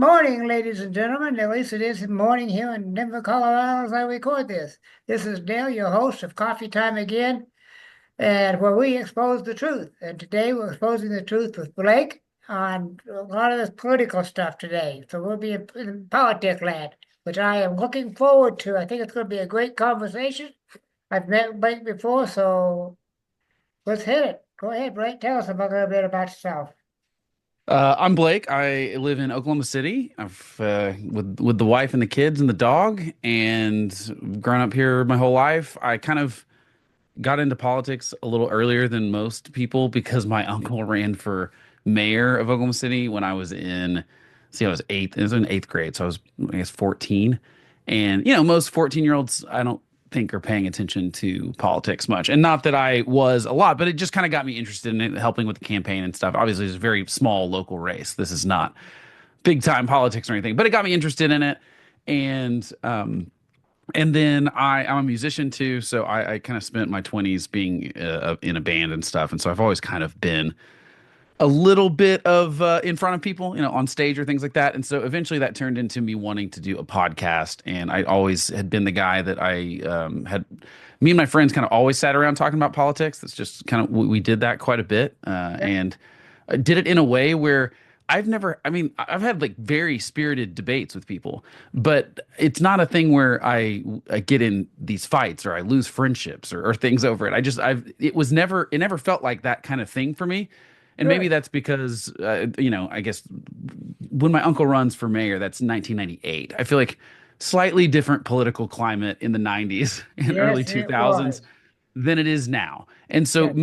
morning, ladies and gentlemen. At least it is morning here in Denver, Colorado, as I record this. This is Dale, your host of Coffee Time Again, and where we expose the truth. And today we're exposing the truth with Blake on a lot of this political stuff today. So we'll be in politics land, which I am looking forward to. I think it's going to be a great conversation. I've met Blake before, so let's hit it. Go ahead, Blake. Tell us a little bit about yourself. I'm Blake. I live in Oklahoma City. I've with the wife and the kids and the dog, and grown up here my whole life. I kind of got into politics a little earlier than most people because my uncle ran for mayor of Oklahoma City when I was in, see, I was eighth. It was in eighth grade, so I was, I guess, 14. And most 14-year-olds, I don't think are paying attention to politics much. And not that I was a lot, but it just kind of got me interested in it, helping with the campaign and stuff. Obviously, it's a very small local race. This is not big time politics or anything, but it got me interested in it. And then I'm a musician too, so I kind of spent my 20s being in a band and stuff, and so I've always kind of been a little bit of in front of people, on stage or things like that. And so eventually that turned into me wanting to do a podcast. And I always had been the guy that I had, me and my friends kind of always sat around talking about politics. That's just kind of, we did that quite a bit. And I did it in a way where I've had like very spirited debates with people, but it's not a thing where I get in these fights or I lose friendships or things over it. It never felt like that kind of thing for me. And maybe Good. that's because, I guess when my uncle runs for mayor, that's 1998. I feel like slightly different political climate in the 90s and early Yes, it was. 2000s than it is now. And so Yes.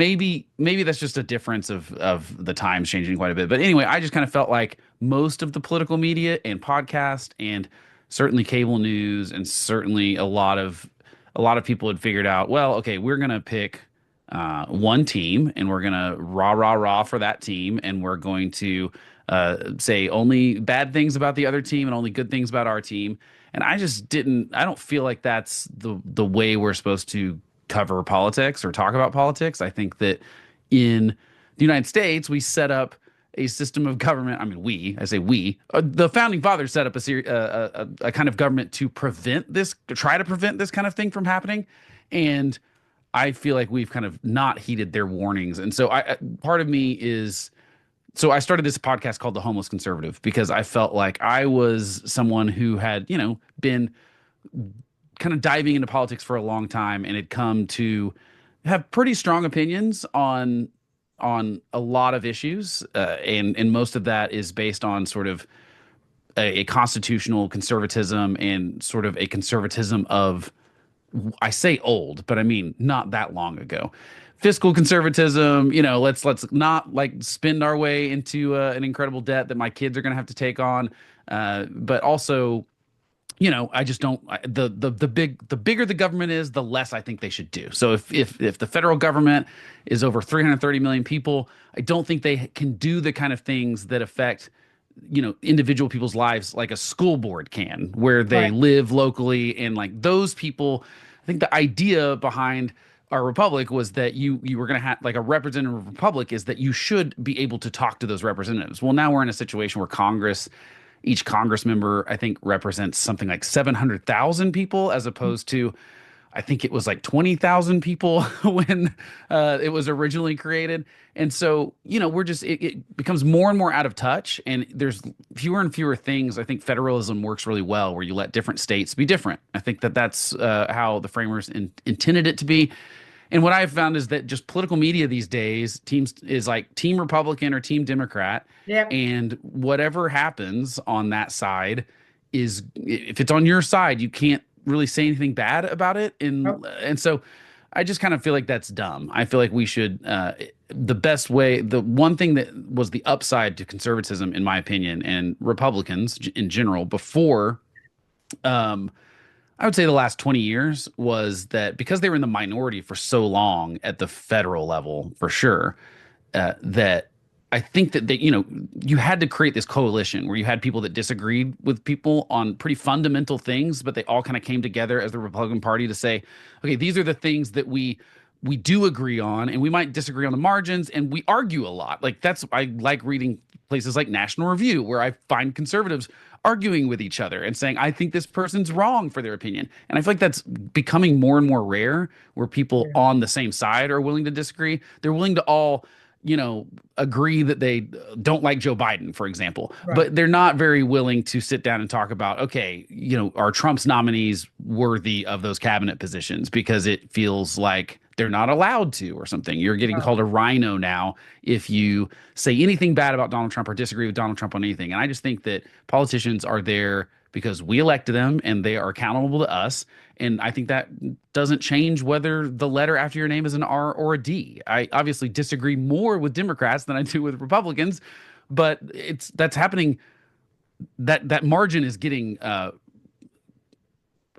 maybe that's just a difference of the times changing quite a bit. But anyway, I just kind of felt like most of the political media and podcast and certainly cable news and certainly a lot of people had figured out, well, okay, we're gonna pick one team and we're gonna rah rah rah for that team, and we're going to say only bad things about the other team and only good things about our team. And I don't feel like that's the way we're supposed to cover politics or talk about politics. I think that in the United States, we set up a system of government. I mean, I say we, the founding fathers set up a kind of government to try to prevent this kind of thing from happening. And I feel like we've kind of not heeded their warnings. And so part of me is, so I started this podcast called The Homeless Conservative because I felt like I was someone who had, been kind of diving into politics for a long time and had come to have pretty strong opinions on a lot of issues, and most of that is based on sort of a constitutional conservatism and sort of a conservatism of, I say old, but I mean not that long ago. Fiscal conservatism, let's not like spend our way into an incredible debt that my kids are going to have to take on, but also, I just don't. The bigger the government is, the less I think they should do. So if the federal government is over 330 million people, I don't think they can do the kind of things that affect, individual people's lives like a school board can, where they Right. live locally. And like those people, I think the idea behind our republic was that you were going to have like a representative republic, is that you should be able to talk to those representatives. Well, now we're in a situation where each Congress member, I think, represents something like 700,000 people, as opposed to, I think it was like 20,000 people when it was originally created. And so, it becomes more and more out of touch, and there's fewer and fewer things. I think federalism works really well where you let different states be different. I think that that's how the framers intended it to be. And what I've found is that just political media these days teams is like team Republican or team Democrat, Yep. and whatever happens on that side is, if it's on your side, you can't really say anything bad about it. And so I just kind of feel like that's dumb. I feel like we should, the best way, the one thing that was the upside to conservatism, in my opinion, and Republicans in general before, um, I would say the last 20 years, was that because they were in the minority for so long at the federal level, for sure, that I think that you had to create this coalition where you had people that disagreed with people on pretty fundamental things, but they all kind of came together as the Republican Party to say, okay, these are the things that we we do agree on, and we might disagree on the margins, and we argue a lot. Like that's I like reading places like National Review, where I find conservatives arguing with each other and saying, I think this person's wrong for their opinion. And I feel like that's becoming more and more rare where people Yeah, on the same side are willing to disagree. They're willing to all, agree that they don't like Joe Biden, for example, right, but they're not very willing to sit down and talk about, okay, are Trump's nominees worthy of those cabinet positions? Because it feels like they're not allowed to or something. You're getting right. called a rhino now if you say anything bad about Donald Trump or disagree with Donald Trump on anything. And I just think that politicians are there because we elected them and they are accountable to us. And I think that doesn't change whether the letter after your name is an R or a D. I obviously disagree more with Democrats than I do with Republicans, but that's happening. That margin is getting.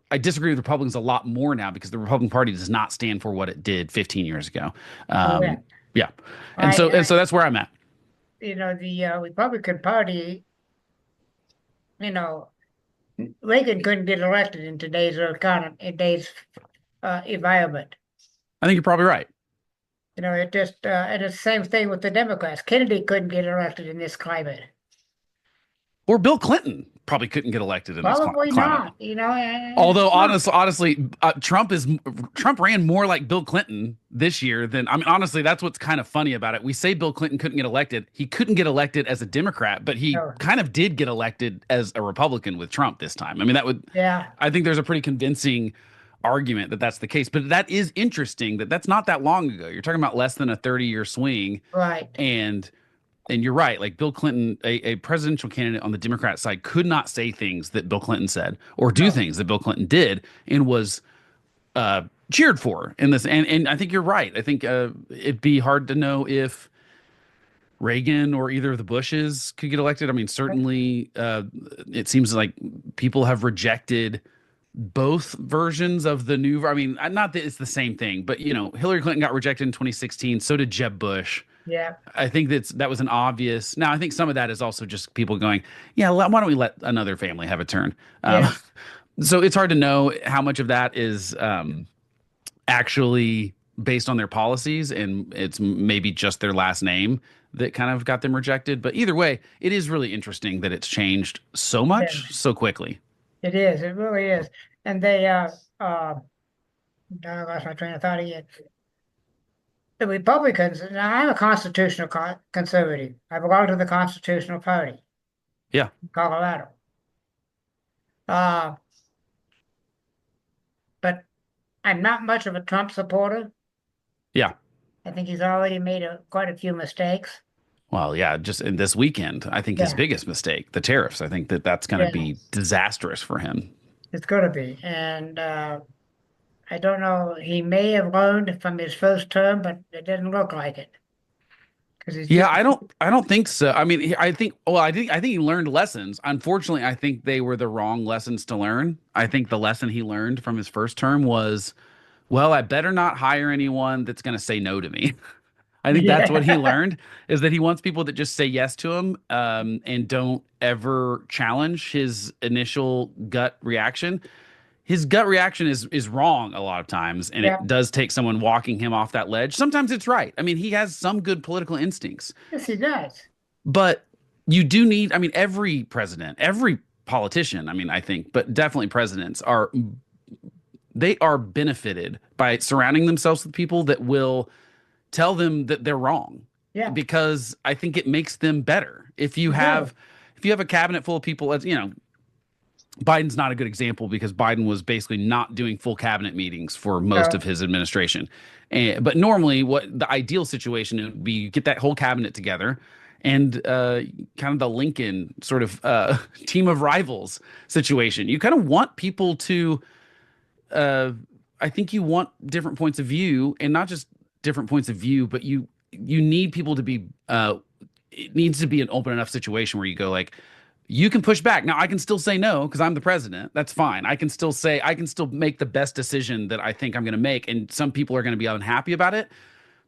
I disagree with Republicans a lot more now because the Republican Party does not stand for what it did 15 years ago. Um, Correct. yeah, and I, so and I so that's where I'm at. the Republican Party, you know, Reagan couldn't get elected in today's economy, in today's environment. I think you're probably right. It just, and it's the same thing with the Democrats. Kennedy couldn't get elected in this climate. Or Bill Clinton probably couldn't get elected in this Probably climate. not, and it's Although not. honestly, Trump ran more like Bill Clinton this year than I mean. Honestly, that's what's kind of funny about it. We say Bill Clinton couldn't get elected. He couldn't get elected as a Democrat, but he No. kind of did get elected as a Republican with Trump this time. I mean, that would Yeah, I think there's a pretty convincing argument that that's the case. But that is interesting that that's not that long ago. You're talking about less than a 30-year swing, right. and you're right. Like Bill Clinton, a presidential candidate on the Democrat side, could not say things that Bill Clinton said or do No. things that Bill Clinton did, and was cheered for in this. And I think you're right. I think it'd be hard to know if Reagan or either of the Bushes could get elected. I mean, certainly, it seems like people have rejected both versions of the new. I mean, not that it's the same thing, but Hillary Clinton got rejected in 2016. So did Jeb Bush. Yeah, I think that was an obvious. Now, I think some of that is also just people going, yeah, why don't we let another family have a turn? yeah, So it's hard to know how much of that is actually based on their policies, and it's maybe just their last name that kind of got them rejected. But either way, it is really interesting that it's changed so yeah. much so quickly. It is. It really is. And I lost my train of thought again. The Republicans. Now, I'm a constitutional conservative. I belong to the Constitutional Party Yeah, in Colorado. Uh, but I'm not much of a Trump supporter. yeah. I think he's already made quite a few mistakes. Well, yeah, just in this weekend, I think his Yeah, biggest mistake, the tariffs. I think that's going to yeah, be disastrous for him. it's going to be. And I don't know. He may have learned from his first term, but it doesn't look like it because he's Yeah, just I don't think so. I mean, I think he learned lessons. Unfortunately, I think they were the wrong lessons to learn. I think the lesson he learned from his first term was, well, I better not hire anyone that's going to say no to me. I think that's what he yeah, learned is that he wants people that just say yes to him, and don't ever challenge his initial gut reaction. His gut reaction is wrong a lot of times, and yeah. it does take someone walking him off that ledge. Sometimes it's right. I mean, he has some good political instincts, Yes, he does. but you do need, I mean, every president, every politician, I mean, I think, but definitely presidents they are benefited by surrounding themselves with people that will tell them that they're wrong, Yeah, because I think it makes them better. If you it does. have a cabinet full of people, as Biden's not a good example because Biden was basically not doing full cabinet meetings for most of No, his administration. But normally, what the ideal situation would be, you get that whole cabinet together and kind of the Lincoln sort of team of rivals situation. You kind of want people to, uh, I think you want different points of view, and not just different points of view, but you need people to be. It needs to be an open enough situation where you go like, you can push back. Now I can still say no because I'm the president. That's fine. I can still make the best decision that I think I'm going to make. And some people are going to be unhappy about it.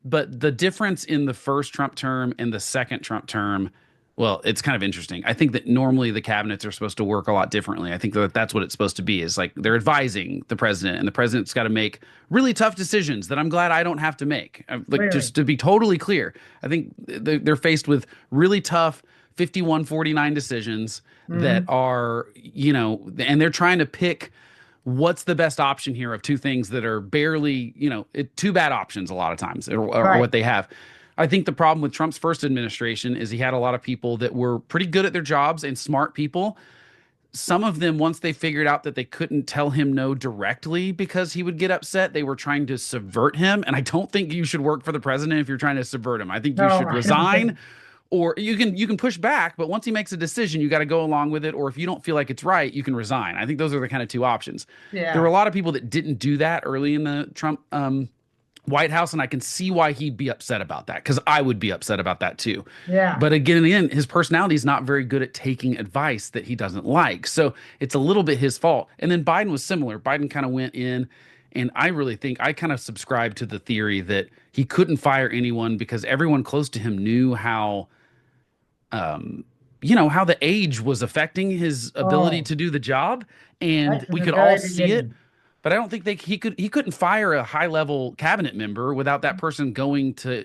But the difference in the first Trump term and the second Trump term Well, it's kind of interesting. I think that normally the cabinets are supposed to work a lot differently. I think that that's what it's supposed to be is like they're advising the president, and the president's got to make really tough decisions that I'm glad I don't have to make. Like, Really. just to be totally clear, I think they're faced with really tough 51-49 decisions that Hmm. are, and they're trying to pick what's the best option here of two things that are barely, two bad options a lot of times, or Right. what they have. I think the problem with Trump's first administration is he had a lot of people that were pretty good at their jobs and smart people. Some of them, once they figured out that they couldn't tell him no directly because he would get upset, they were trying to subvert him. And I don't think you should work for the president if you're trying to subvert him. I think you No, should I don't resign, think. or you can push back, but once he makes a decision, you got to go along with it. Or if you don't feel like it's right, you can resign. I think those are the kind of two options. There were Yeah. a lot of people that didn't do that early in the Trump White House, and I can see why he'd be upset about that because I would be upset about that too. Yeah. But again, his personality is not very good at taking advice that he doesn't like, so it's a little bit his fault. And then Biden was similar. Biden kind of went in, and I really think I kind of subscribe to the theory that he couldn't fire anyone because everyone close to him knew um, how the age was affecting his ability Oh, to do the job, and right from we the could all very see it. beginning. But I don't think he couldn't fire a high level cabinet member without that person going to,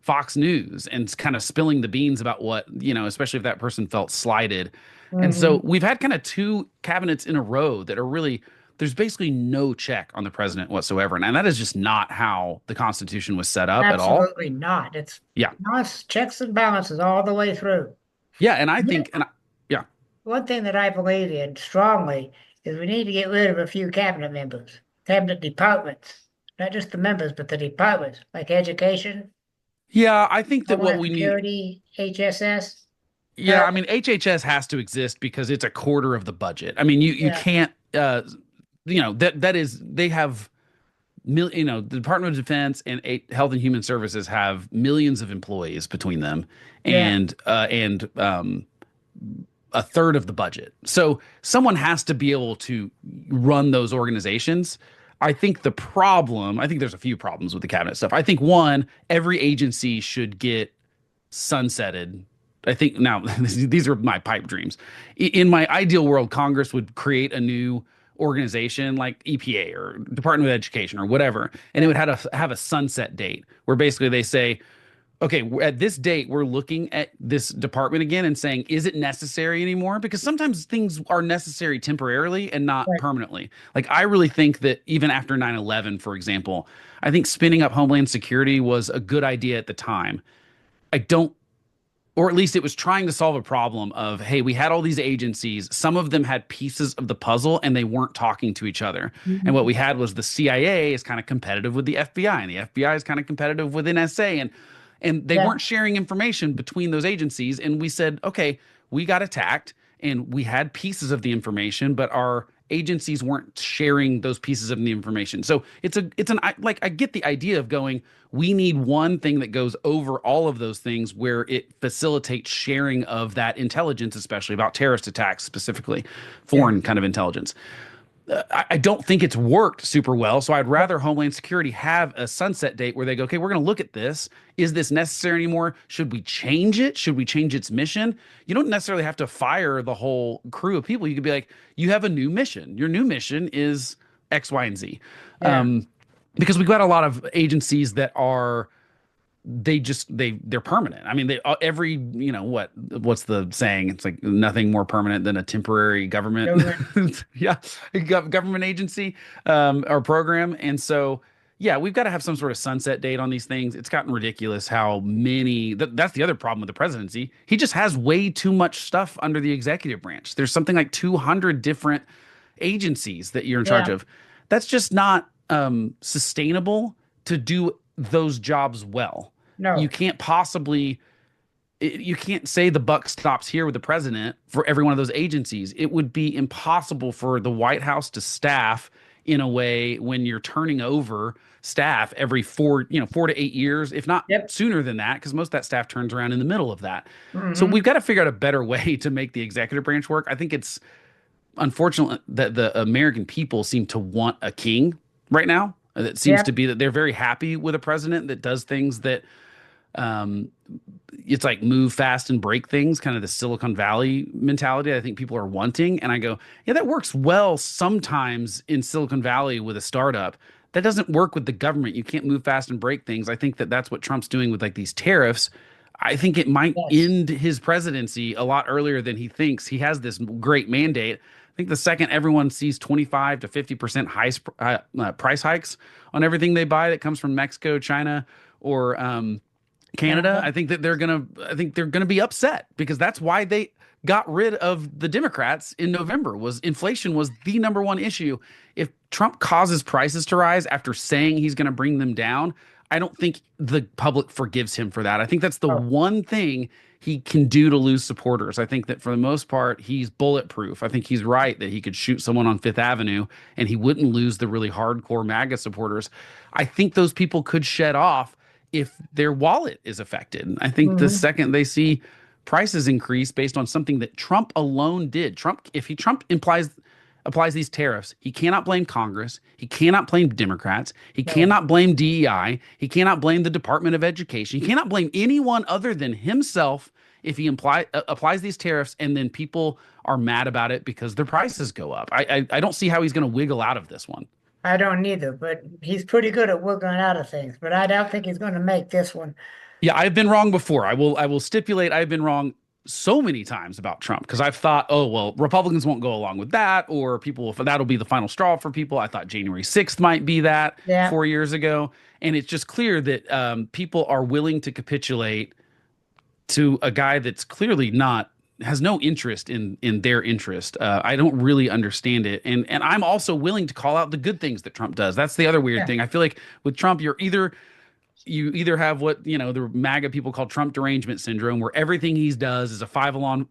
Fox News and kind of spilling the beans about what, especially if that person felt slighted. And so Hmm. we've had kind of two cabinets in a row that are really, there's basically no check on the president whatsoever. And that is just not how the Constitution was set up at all. Absolutely not. It's Yeah. nice checks and balances all the way through. Yeah. And I Yeah. think, yeah. One thing that I believe in strongly is we need to get rid of a few cabinet members, cabinet departments, not just the members, but the departments like education, Yeah. I think that what Homeland we need, Security, HSS. yeah, I mean, HHS has to exist because it's a quarter of the budget. I mean, you Yeah, can't, that is, they have the Department of Defense and Health and Human Services have millions of employees between them, yeah, and a third of the budget. So someone has to be able to run those organizations. I think there's a few problems with the cabinet stuff. I think one, every agency should get sunsetted. I think now these are my pipe dreams. In my ideal world, Congress would create a new organization like EPA or Department of Education or whatever, and it yeah. would have a sunset date where basically they say, okay, at this date, we're looking at this department again and saying, is it necessary anymore? Because sometimes things are necessary temporarily and not Right. permanently. Like, I really think that even after 9/11, for example, I think spinning up Homeland Security was a good idea at the time. I don't, or at least it was trying to solve a problem of, hey, we had all these agencies. Some of them had pieces of the puzzle and they weren't talking to each other. And what Mhm. we had was the CIA is kind of competitive with the FBI, and the FBI is kind of competitive with NSA, and they Yeah, weren't sharing information between those agencies. And we said, okay, we got attacked and we had pieces of the information, but our agencies weren't sharing those pieces of the information. So I get the idea of going, we need one thing that goes over all of those things where it facilitates sharing of that intelligence, especially about terrorist attacks, specifically yeah. foreign kind of intelligence. I don't think it's worked super well. So I'd rather Homeland Security have a sunset date where they go, okay, we're going to look at this. Is this necessary anymore? Should we change it? Should we change its mission? You don't necessarily have to fire the whole crew of people. You could be like, you have a new mission. Your new mission is X, Y, and Z. Yeah. Because we've got a lot of agencies that are they're permanent. I mean, they every what's the saying? It's like nothing more permanent than a temporary government, Government. yeah, government agency or program. And so, yeah, we've got to have some sort of sunset date on these things. It's gotten ridiculous how many. That's the other problem with the presidency. He just has way too much stuff under the executive branch. There's something like 200 different agencies that you're in charge Yeah. of. That's just not sustainable to do those jobs well. You No. can't possibly you can't say the buck stops here with the president for every one of those agencies. It would be impossible for the White House to staff in a way when you're turning over staff every 4 to 8 years, if not Yep. sooner than that, because most of that staff turns around in the middle of that. So Hmm. we've got to figure out a better way to make the executive branch work. I think it's unfortunate that the American people seem to want a king right now. It seems to Yep. be that they're very happy with a president that does things that um, it's like move fast and break things, kind of the Silicon Valley mentality I think people are wanting. And I go, yeah, that works well sometimes in Silicon Valley with a startup. That doesn't work with the government. You can't move fast and break things. I think that that's what Trump's doing with like these tariffs. I think it might Yes. end his presidency a lot earlier than he thinks. He has this great mandate. I think the second everyone sees 25 to 50% price hikes on everything they buy that comes from Mexico, China, or Canada, Canada. I think they're gonna be upset because that's why they got rid of the Democrats in November. Was inflation was the number one issue. If Trump causes prices to rise after saying he's gonna bring them down, I don't think the public forgives him for that. I think that's the Oh, one thing he can do to lose supporters. I think that for the most part, he's bulletproof. I think he's right that he could shoot someone on Fifth Avenue and he wouldn't lose the really hardcore MAGA supporters. I think those people could shed off if their wallet is affected. I think the hmm. second they see prices increase based on something that Trump alone did, Trump implies applies these tariffs, he cannot blame Congress, he cannot blame Democrats, he No, cannot blame DEI, he cannot blame the Department of Education, he cannot blame anyone other than himself if he applies these tariffs and then people are mad about it because their prices go up. I don't see how he's going to wiggle out of this one. I don't either, but he's pretty good at wiggling out of things. But I don't think he's going to make this one. Yeah, I've been wrong before. I will stipulate I've been wrong so many times about Trump because I've thought, oh well, Republicans won't go along with that, or people that'll be the final straw for people. I thought January 6th might be that Yeah, 4 years ago, and it's just clear that people are willing to capitulate to a guy that's clearly not has no interest in their interest. I don't really understand it, and I'm also willing to call out the good things that Trump does. That's the other weird yeah, thing. I feel like with Trump, you either have what the MAGA people call Trump derangement syndrome, where everything he does is a five alarm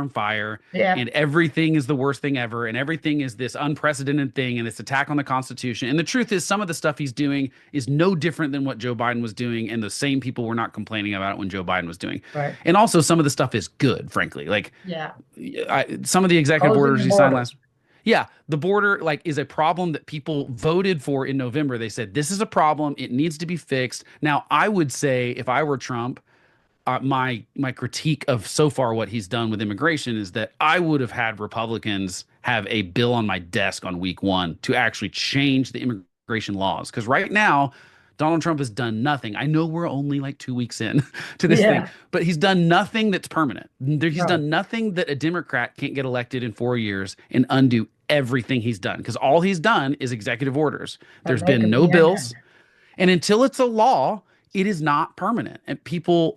fire, yeah. and everything is the worst thing ever, and everything is this unprecedented thing, and this attack on the Constitution. And the truth is, some of the stuff he's doing is no different than what Joe Biden was doing, and the same people were not complaining about it when Joe Biden was doing. Right. And also, some of the stuff is good, frankly. Like Yeah. some of the executive Closing orders the he signed border. last. Yeah, the border like is a problem that people voted for in November. They said this is a problem. It needs to be fixed. Now, I would say if I were Trump, my critique of so far what he's done with immigration is that I would have had Republicans have a bill on my desk on week one to actually change the immigration laws. Because right now, Donald Trump has done nothing. I know we're only like 2 weeks in to this thing, Yeah. but he's done nothing that's permanent. He's No. done nothing that a Democrat can't get elected in 4 years and undo everything he's done. Because all he's done is executive orders. And There's they been could no be undone. bills. And until it's a law, it is not permanent. And people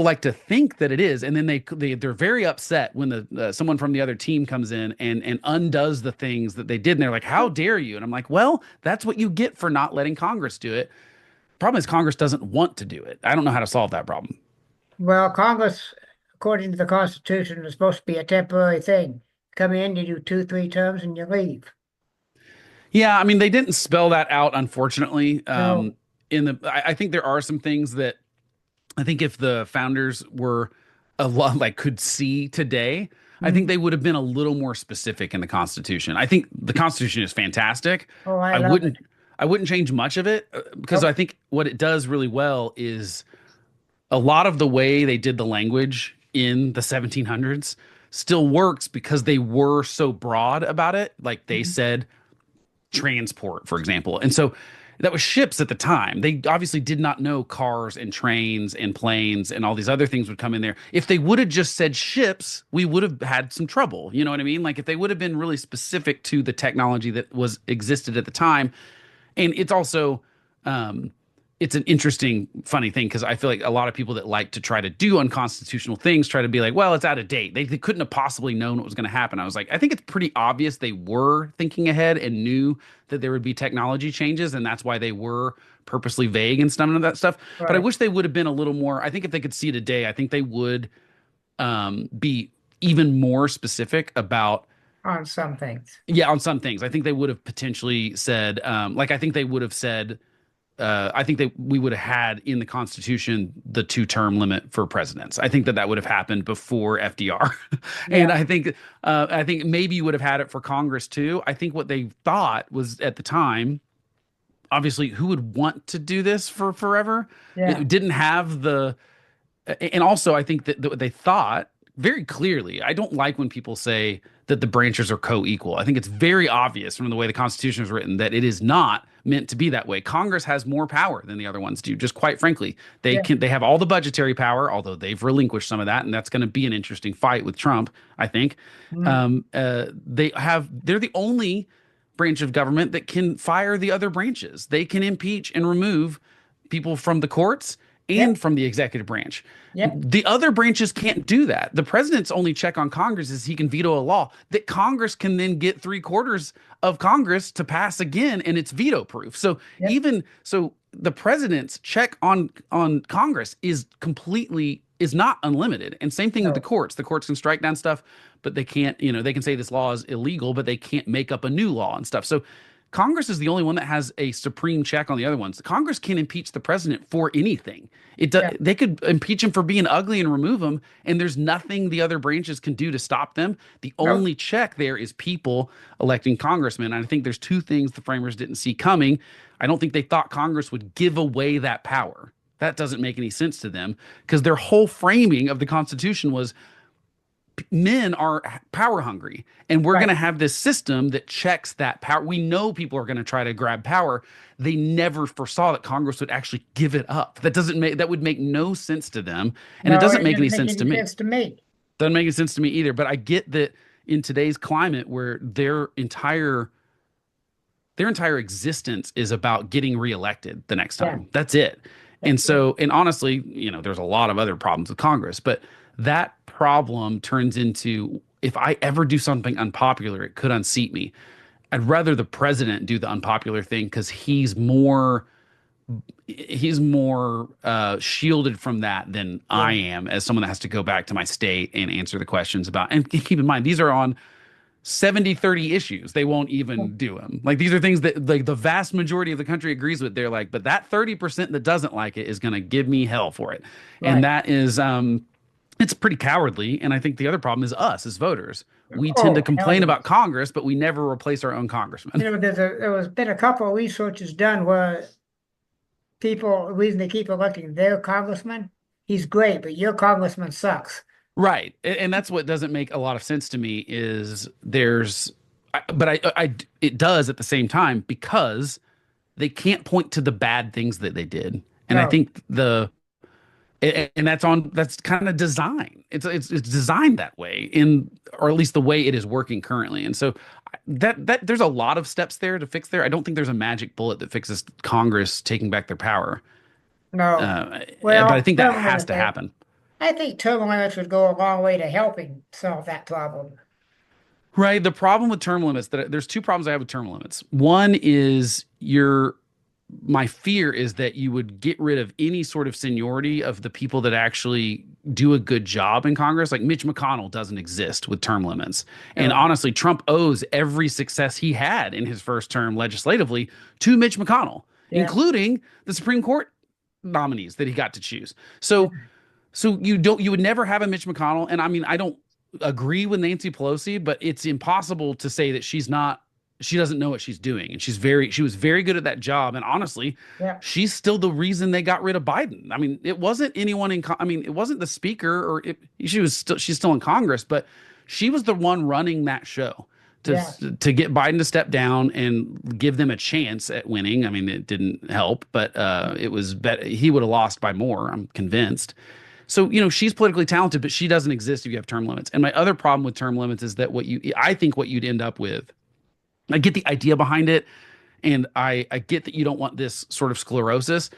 like to think that it is, and then they're very upset when the someone from the other team comes in and undoes the things that they did, and they're like, "How dare you?" And I'm like, "Well, that's what you get for not letting Congress do it." Problem is, Congress doesn't want to do it. I don't know how to solve that problem. Well, Congress, according to the Constitution, is supposed to be a temporary thing. Come in, you do two, three terms, and you leave. Yeah, I mean, they didn't spell that out, unfortunately. No. I think there are some things that I think if the founders were a lot like could see today, I think Mhm. they would have been a little more specific in the Constitution. I think the Constitution is fantastic. Oh, I I love it. wouldn't I wouldn't change much of it because I Nope. think what it does really well is a lot of the way they did the language in the 1700s still works because they were so broad about it. Like they Mhm. said transport, for example. And so that was ships at the time. They obviously did not know cars and trains and planes and all these other things would come in there. If they would have just said ships, we would have had some trouble. You know what I mean? Like if they would have been really specific to the technology that was existed at the time. And it's also um it's an interesting, funny thing because I feel like a lot of people that like to try to do unconstitutional things try to be like, well, it's out of date. They couldn't have possibly known what was going to happen. I was like, I think it's pretty obvious they were thinking ahead and knew that there would be technology changes, and that's why they were purposely vague and some of that stuff. But I Right. wish they would have been a little more. I think if they could see today, I think they would be even more specific about On some things. yeah on some things. I think they would have potentially said like I think they would have said I think that we would have had in the Constitution the two-term limit for presidents. I think that that would have happened before FDR, and Yeah. I think maybe you would have had it for Congress too. I think what they thought was at the time, obviously, who would want to do this for forever? Yeah. It didn't have the and also I think that they thought very clearly. I don't like when people say that the branches are co-equal. I think it's very obvious from the way the Constitution is written that it is not meant to be that way. Congress has more power than the other ones do. Just quite frankly, Yeah. they have all the budgetary power, although they've relinquished some of that, and that's going to be an interesting fight with Trump. I think Mm. they're the only branch of government that can fire the other branches. They can impeach and remove people from the courts and Yep. from the executive branch. Yep. The other branches can't do that. The president's only check on Congress is he can veto a law that Congress can then get three-quarters of Congress to pass again, and it's veto proof. So Yep. even so, the president's check on Congress is not unlimited. And same thing with the No. courts. The courts can strike down stuff, but they can't, they can say this law is illegal, but they can't make up a new law and stuff. So Congress is the only one that has a supreme check on the other ones. Congress can impeach the president for anything. Yeah. They could impeach him for being ugly and remove him, and there's nothing the other branches can do to stop them. The No. only check there is people electing congressmen. And I think there's two things the framers didn't see coming. I don't think they thought Congress would give away that power. That doesn't make any sense to them because their whole framing of the Constitution was men are power hungry, and we're going Right. to have this system that checks that power. We know people are going to try to grab power. They never foresaw that Congress would actually give it up. That would make no sense to them, and it No, doesn't it make any didn't make sense to any me. sense to me. Doesn't make any sense to me either. But I get that in today's climate where their entire existence is about getting reelected the next Yeah. time. That's it. And That's it. so, and honestly, there's a lot of other problems with Congress, but that problem turns into if I ever do something unpopular, it could unseat me. I'd rather the president do the unpopular thing because he's more shielded from that than I Yeah. am as someone that has to go back to my state and answer the questions about. And keep in mind, these are on 70-30 issues. They won't even do them. Like these are things that like the vast majority of the country agrees with. They're like, but that 30% that doesn't like it is going to give me hell for it. And Right. that is it's pretty cowardly. And I think the other problem is us as voters. We tend to Oh, hell complain about yes. Congress, but we never replace our own congressman. There was been a couple of researches done where people, the reason they keep electing their congressman, he's great, but your congressman sucks. Right. And that's what doesn't make a lot of sense to me is it does at the same time because they can't point to the bad things that they did. And I No. think that's kind of design. It's designed that way or at least the way it is working currently. And so that there's a lot of steps there to fix there. I don't think there's a magic bullet that fixes Congress taking back their power. No. But I Well, think that term has limits, to happen. I think term limits would go a long way to helping solve that problem. Right. The problem with term limits there's two problems I have with term limits. One is my fear is that you would get rid of any sort of seniority of the people that actually do a good job in Congress. Like Mitch McConnell doesn't exist with term limits. And No. honestly, Trump owes every success he had in his first term legislatively to Mitch McConnell, Yeah. including the Supreme Court nominees that he got to choose. So you would never have a Mitch McConnell. And I mean, I don't agree with Nancy Pelosi, but it's impossible to say that she doesn't know what she's doing. And she was very good at that job. And honestly, Yeah. she's still the reason they got rid of Biden. I mean, it wasn't anyone it wasn't the speaker she's still in Congress, but she was the one running that show Yeah. to get Biden to step down and give them a chance at winning. I mean, it didn't help, but it was better. He would have lost by more, I'm convinced. So, she's politically talented, but she doesn't exist if you have term limits. And my other problem with term limits is that I think what you'd end up with, I get the idea behind it, and I get that you don't want this sort of sclerosis.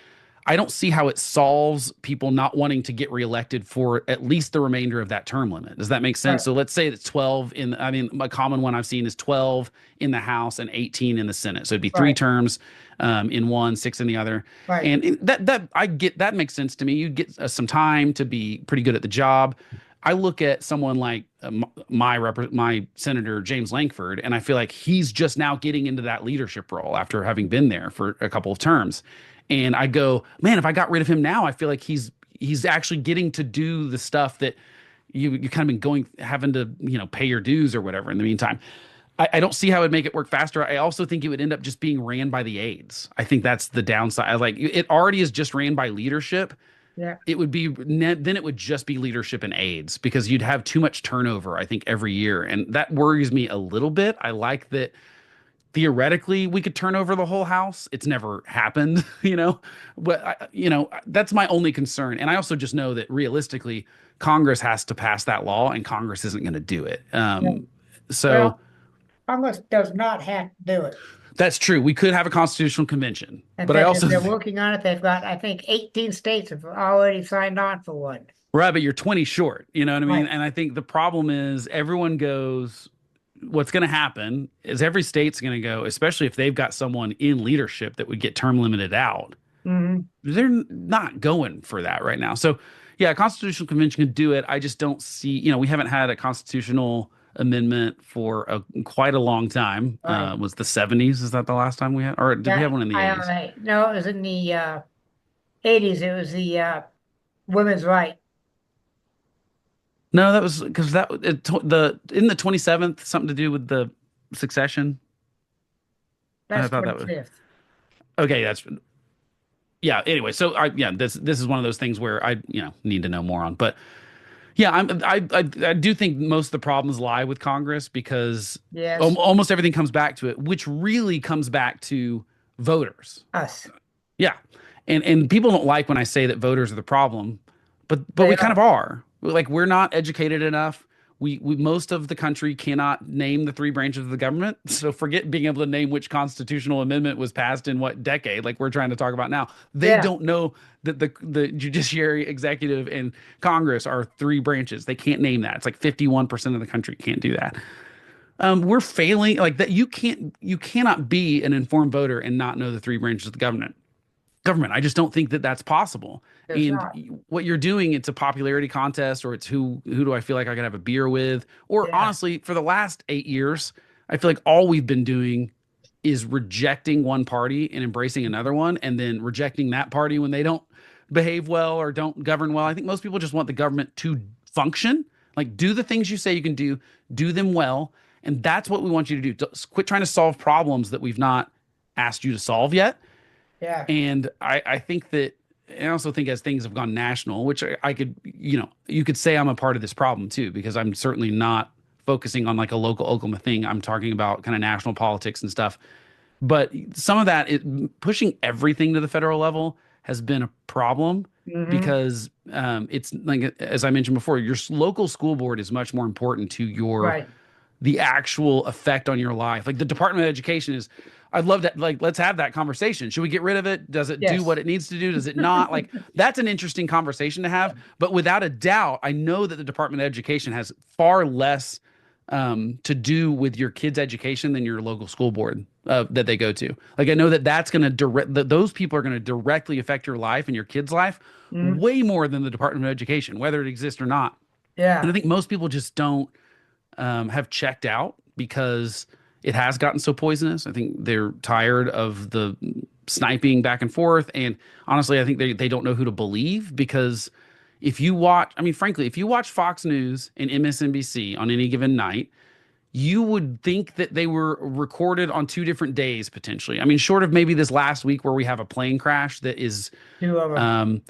I don't see how it solves people not wanting to get reelected for at least the remainder of that term limit. Does that make sense? Right. So let's say it's 12 a common one I've seen is 12 in the House and 18 in the Senate. So it'd be three Right. terms in one, 6 in the other. Right. And that I get that makes sense to me. You get some time to be pretty good at the job. I look at someone like my Senator James Lankford, and I feel like he's just now getting into that leadership role after having been there for a couple of terms. And I go, man, if I got rid of him now, I feel like he's actually getting to do the stuff that you kind of been having to pay your dues or whatever in the meantime. I don't see how it would make it work faster. I also think it would end up just being ran by the aides. I think that's the downside. Like it already is just ran by leadership. Yeah. It would be then it would just be leadership and aides because you'd have too much turnover, I think, every year. And that worries me a little bit. I like that theoretically we could turn over the whole house. It's never happened, but that's my only concern. And I also just know that realistically, Congress has to pass that law and Congress isn't going to do it. Yeah. So Well, Congress does not have to do it. that's true. We could have a constitutional convention, In but I fact, also they're working on it. They've got, I think, 18 states have already signed on for one. right, but you're 20 short, you know what I mean? Right. And I think the problem is everyone goes, what's going to happen is every state's going to go, especially if they've got someone in leadership that would get term limited out. Hmm. They're not going for that right now. So, yeah, a constitutional convention could do it. I just don't see, we haven't had a constitutional amendment for quite a long time. Right. Was the 70s? Is that the last time we had, or did we Yeah, have one in the 80s? IRA. No, it was in the 80s. It was the women's right. No, that was because the in the 27th something to do with the succession. I That's thought that was 25th. okay. That's yeah. Anyway, so yeah, this is one of those things where I need to know more on, but yeah, I do think most of the problems lie with Congress because Yes. almost everything comes back to it, which really comes back to voters. Us. Yeah. And people don't like when I say that voters are the problem, but They we kind of are. are. Like we're not educated enough. We most of the country cannot name the three branches of the government. So forget being able to name which constitutional amendment was passed in what decade, like we're trying to talk about now. They Yeah. don't know that the judiciary, executive, and Congress are three branches. They can't name that. It's like 51% of the country can't do that. We're failing like that. You cannot be an informed voter and not know the three branches of the government. I just don't think that that's possible. There's And not. what you're doing, it's a popularity contest, or it's who do I feel like I could have a beer with? Or Yeah. honestly, for the last 8 years, I feel like all we've been doing is rejecting one party and embracing another one, and then rejecting that party when they don't behave well or don't govern well. I think most people just want the government to function, like do the things you say you can do them well, and that's what we want you to do. Quit trying to solve problems that we've not asked you to solve yet. Yeah. And I think that, and I also think as things have gone national, which I could, you could say I'm a part of this problem too, because I'm certainly not focusing on like a local Oklahoma thing. I'm talking about kind of national politics and stuff. But some of that, pushing everything to the federal level has been a problem Hmm. because it's like, as I mentioned before, your local school board is much more important to Right. the actual effect on your life. Like the Department of Education is, I'd love that. Like, let's have that conversation. Should we get rid of it? Does it do Yes. what it needs to do? Does it not? Like, that's an interesting conversation to have. But without a doubt, I know that the Department of Education has far less to do with your kids' education than your local school board that they go to. Like, I know that that's going to those people are going to directly affect your life and your kids' life Mhm. way more than the Department of Education, whether it exists or not. And I Yeah. think most people just don't have checked out because it has gotten so poisonous. I think they're tired of the sniping back and forth. And honestly, I think they don't know who to believe because if you watch, I mean, frankly, if you watch Fox News and MSNBC on any given night, you would think that they were recorded on two different days potentially. I mean, short of maybe this last week where we have a plane crash that is Two of them. um,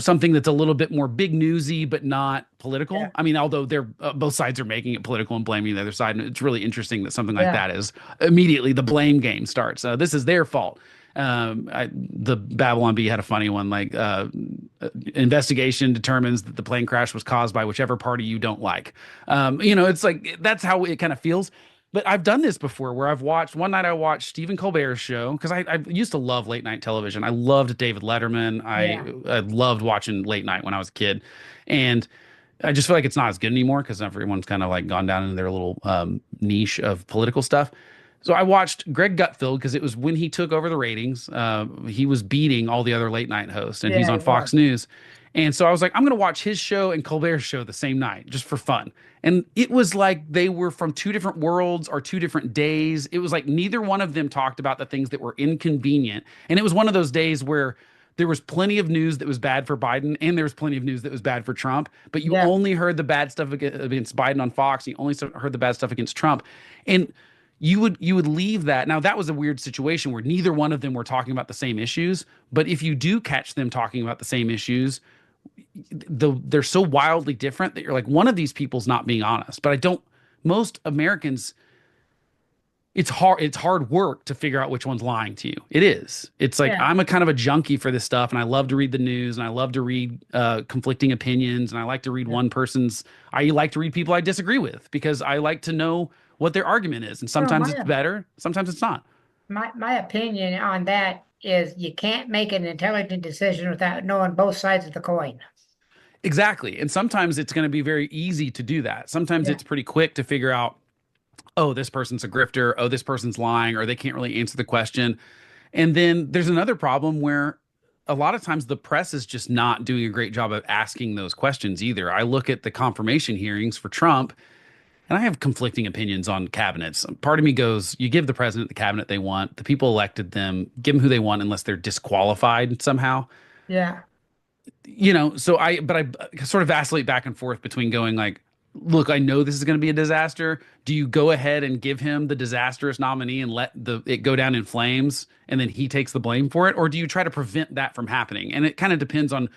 something that's a little bit more big newsy, but not political. Yeah. I mean, although they're both sides are making it political and blaming the other side, and it's really interesting that something like Yeah. that is immediately the blame game starts. This is their fault. The Babylon Bee had a funny one, like investigation determines that the plane crash was caused by whichever party you don't like. It's like that's how it kind of feels. But I've done this before where I've watched one night I watched Stephen Colbert's show because I used to love late night television. I loved David Letterman. Yeah. I loved watching late night when I was a kid. And I just feel like it's not as good anymore because everyone's kind of like gone down into their little niche of political stuff. So I watched Greg Gutfeld because it was when he took over the ratings. He was beating all the other late night hosts, and he's Yeah, on it was. Fox News. And so I was like, I'm going to watch his show and Colbert's show the same night just for fun. And it was like they were from two different worlds or two different days. It was like neither one of them talked about the things that were inconvenient. And it was one of those days where there was plenty of news that was bad for Biden and there was plenty of news that was bad for Trump, but you Yeah. only heard the bad stuff against Biden on Fox. You only heard the bad stuff against Trump. And you would leave that. Now that was a weird situation where neither one of them were talking about the same issues, but if you do catch them talking about the same issues, they're so wildly different that you're like, one of these people's not being honest. But I don't, most Americans, it's hard work to figure out which one's lying to you. It is. It's like Yeah. I'm a kind of a junkie for this stuff, and I love to read the news, and I love to read conflicting opinions, and I like to read Yeah. one person's. I like to read people I disagree with because I like to know what their argument is, and Well, sometimes it's better, sometimes it's not. my opinion on that is you can't make an intelligent decision without knowing both sides of the coin. Exactly, and sometimes it's going to be very easy to do that. Sometimes Yeah. it's pretty quick to figure out, oh, this person's a grifter, oh, this person's lying, or they can't really answer the question. And then there's another problem where a lot of times the press is just not doing a great job of asking those questions either. I look at the confirmation hearings for Trump and I have conflicting opinions on cabinets. Part of me goes, you give the president the cabinet they want, the people elected them, give them who they want unless they're disqualified somehow. Yeah. So but I sort of vacillate back and forth between going like, look, I know this is going to be a disaster. Do you go ahead and give him the disastrous nominee and let it go down in flames and then he takes the blame for it? Or do you try to prevent that from happening? And it kind of depends on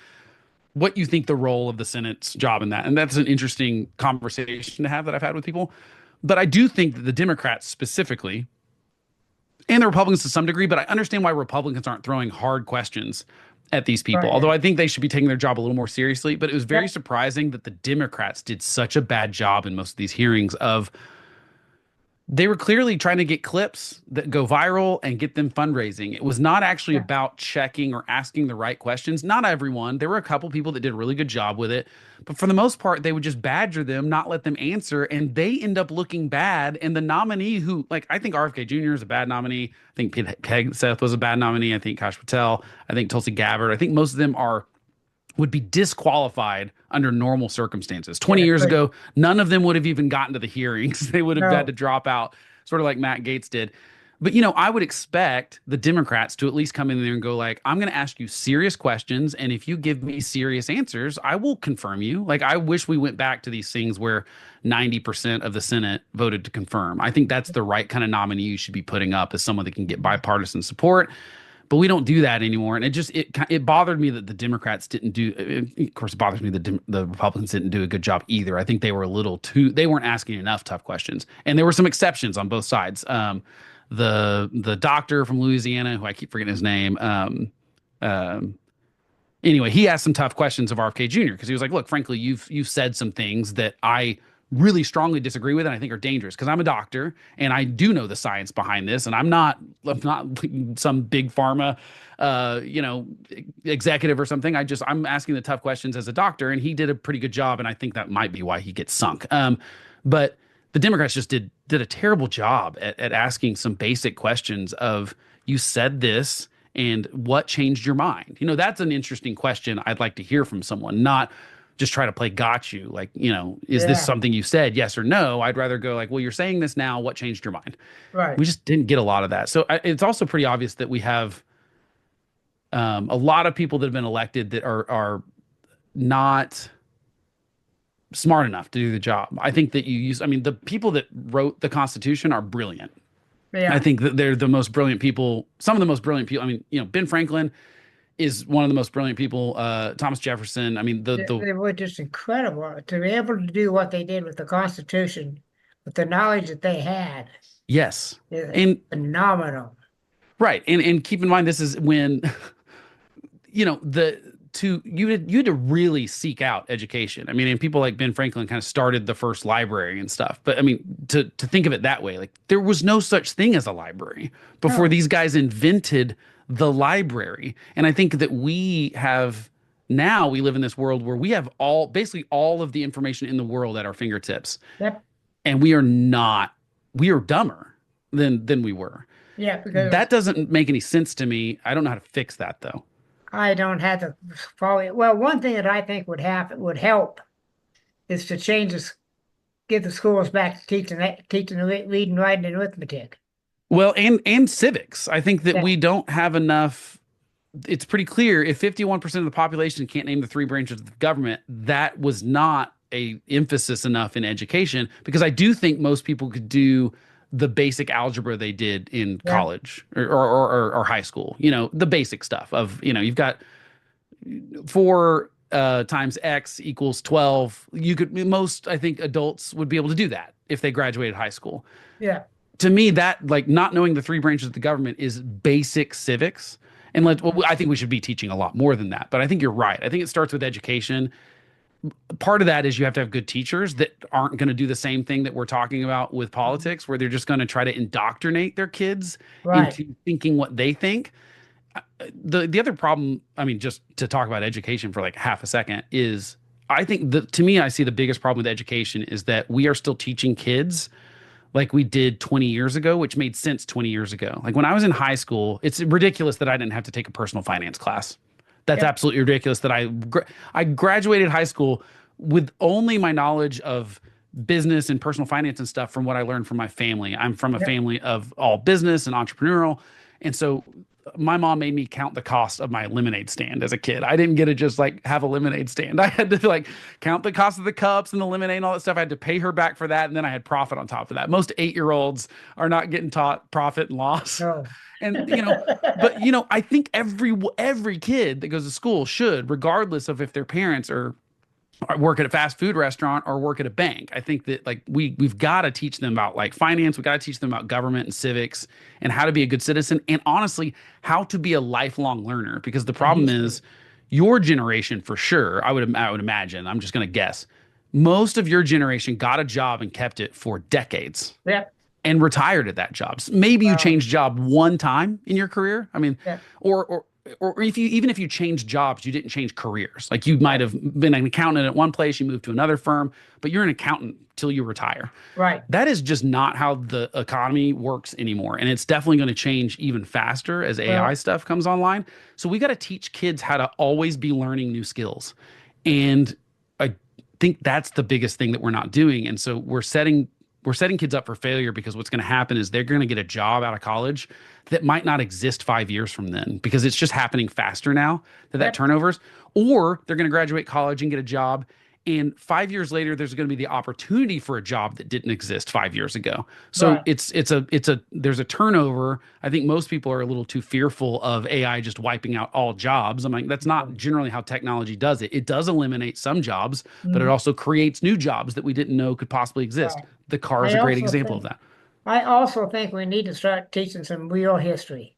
what you think the role of the Senate's job in that. And that's an interesting conversation to have that I've had with people. But I do think that the Democrats specifically and the Republicans to some degree, but I understand why Republicans aren't throwing hard questions at these people. Right. Although I think they should be taking their job a little more seriously. But it was very Yep. surprising that the Democrats did such a bad job in most of these hearings of they were clearly trying to get clips that go viral and get them fundraising. It was not actually Yeah. about checking or asking the right questions. Not everyone. There were a couple people that did a really good job with it. But for the most part, they would just badger them, not let them answer, and they end up looking bad. And the nominee who, like, I think RFK Jr. is a bad nominee. I think Peg Seth was a bad nominee. I think Kash Patel. I think Tulsi Gabbard. I think most of them would be disqualified under normal circumstances. 20 Yeah. years But ago, none of them would have even gotten to the hearings. They would have had to no. drop out, sort of like Matt Gaetz did. But I would expect the Democrats to at least come in there and go like, I'm going to ask you serious questions, and if you give me serious answers, I will confirm you. Like I wish we went back to these things where 90% of the Senate voted to confirm. I think that's the right kind of nominee you should be putting up as someone that can get bipartisan support. But we don't do that anymore, and it bothered me that the Democrats didn't do. Of course, it bothers me that the Republicans didn't do a good job either. I think they were a little too. They weren't asking enough tough questions, and there were some exceptions on both sides. The doctor from Louisiana, who I keep forgetting his name. Um, anyway, he asked some tough questions of RFK Jr. because he was like, "Look, frankly, you've said some things that I really strongly disagree with and I think are dangerous because I'm a doctor and I do know the science behind this and I'm not some big pharma executive or something. I'm asking the tough questions as a doctor and he did a pretty good job and I think that might be why he gets sunk. But the Democrats just did a terrible job at asking some basic questions of you said this and what changed your mind? That's an interesting question I'd like to hear from someone, not just try to play got you. Like, is this Yeah. something you said? Yes or no. I'd rather go like, well, you're saying this now. What changed your mind? Right. We just didn't get a lot of that. So it's also pretty obvious that we have a lot of people that have been elected that are not smart enough to do the job. I think that I mean, the people that wrote the Constitution are brilliant. I Yeah. think that they're the most brilliant people, some of the most brilliant people. I mean, Ben Franklin is one of the most brilliant people. Thomas Jefferson. I mean, the They were just incredible to be able to do what they did with the Constitution, with the knowledge that they had, yes, is and phenomenal. right, and keep in mind this is when you had to really seek out education. I mean, and people like Ben Franklin kind of started the first library and stuff. But I mean, to think of it that way, like there was no such thing as a library before No. these guys invented the library. And I think that we live in this world where we have basically all of the information in the world at our fingertips, Yep. and we are dumber than we were. Yeah, because That doesn't make any sense to me. I don't know how to fix that though. I don't have to follow. Well, one thing that I think would help is to give the schools back to teaching reading, writing, and arithmetic. Well, and civics. I think that Yeah. we don't have enough. It's pretty clear if 51% of the population can't name the three branches of the government, that was not a emphasis enough in education because I do think most people could do the basic algebra they did in Yeah. college or high school. The basic stuff of, you've got 4 times X equals 12. Most, I think, adults would be able to do that if they graduated high school. Yeah. To me, that, like, not knowing the 3 branches of the government is basic civics. And well, I think we should be teaching a lot more than that. But I think you're right. I think it starts with education. Part of that is you have to have good teachers that aren't going to do the same thing that we're talking about with politics, where they're just going to try to indoctrinate their kids Right. into thinking what they think. The other problem, I mean, just to talk about education for like half a second, is I think that, to me, I see the biggest problem with education is that we are still teaching kids like we did 20 years ago, which made sense 20 years ago. Like when I was in high school, it's ridiculous that I didn't have to take a personal finance class. That's Yeah. absolutely ridiculous that I graduated high school with only my knowledge of business and personal finance and stuff from what I learned from my family. I'm from a Yeah. family of all business and entrepreneurial. And so my mom made me count the cost of my lemonade stand as a kid. I didn't get to just like have a lemonade stand. I had to like count the cost of the cups and the lemonade and all that stuff. I had to pay her back for that. And then I had profit on top of that. Most 8-year-olds are not getting taught profit and loss. No. And, but I think every kid that goes to school should, regardless of if their parents or work at a fast food restaurant or work at a bank. I think that, like, we've got to teach them about like finance. We got to teach them about government and civics and how to be a good citizen, and honestly, how to be a lifelong learner. Because the And problem history. is, your generation for sure, I would imagine, I'm just going to guess, most of your generation got a job and kept it for decades Yeah. and retired at that job. Maybe you Wow. changed job one time in your career. I mean, Yeah. or if you even if you changed jobs, you didn't change careers. Like you might Right. have been an accountant at one place, you moved to another firm, but you're an accountant till you retire. Right. That is just not how the economy works anymore. And it's definitely going to change even faster as AI Well, stuff comes online. So we got to teach kids how to always be learning new skills. And I think that's the biggest thing that we're not doing. And so we're setting kids up for failure, because what's going to happen is they're going to get a job out of college that might not exist 5 years from then, because it's just happening faster now that yeah. turnovers. Or they're going to graduate college and get a job, and 5 years later there's going to be the opportunity for a job that didn't exist 5 years ago. So Right. it's a there's a turnover. I think most people are a little too fearful of AI just wiping out all jobs. I'm like, that's not generally how technology does it. It does eliminate some jobs, but it Mhm. also creates new jobs that we didn't know could possibly exist. Right. The car is I a great also example of think that. I also think we need to start teaching some real history.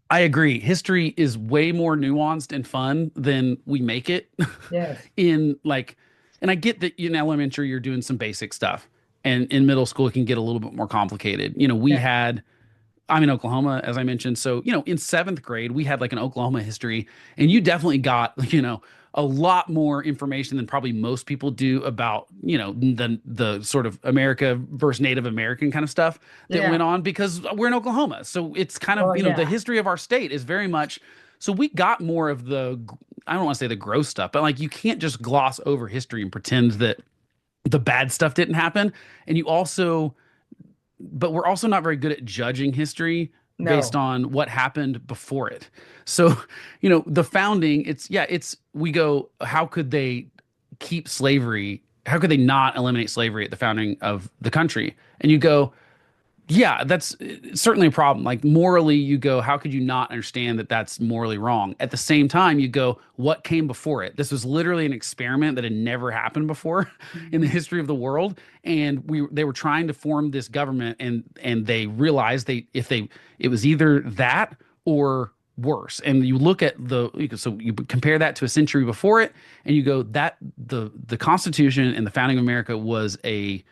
I agree. History is way more nuanced and fun than we make it. Yes. in like And I get that in elementary you're doing some basic stuff, and in middle school it can get a little bit more complicated. Yeah. I'm in Oklahoma, as I mentioned. So, in seventh grade, we had like an Oklahoma history, and you definitely got, a lot more information than probably most people do about, the sort of America versus Native American kind of stuff that went Yeah. on, because we're in Oklahoma. So it's kind of, Oh the yeah. history of our state is very much, so we got more of I don't want to say the gross stuff, but like you can't just gloss over history and pretend that the bad stuff didn't happen. And but we're also not very good at judging history based No. on what happened before it. So, the founding, we go, how could they keep slavery? How could they not eliminate slavery at the founding of the country? And you go, yeah, that's certainly a problem. Like morally, you go, how could you not understand that that's morally wrong? At the same time, you go, what came before it? This was literally an experiment that had never happened before in the Mhm. history of the world, and they were trying to form this government, and they realized it was either that or worse. And you look at so you compare that to a century before it, and you go, that the Constitution and the founding of America was a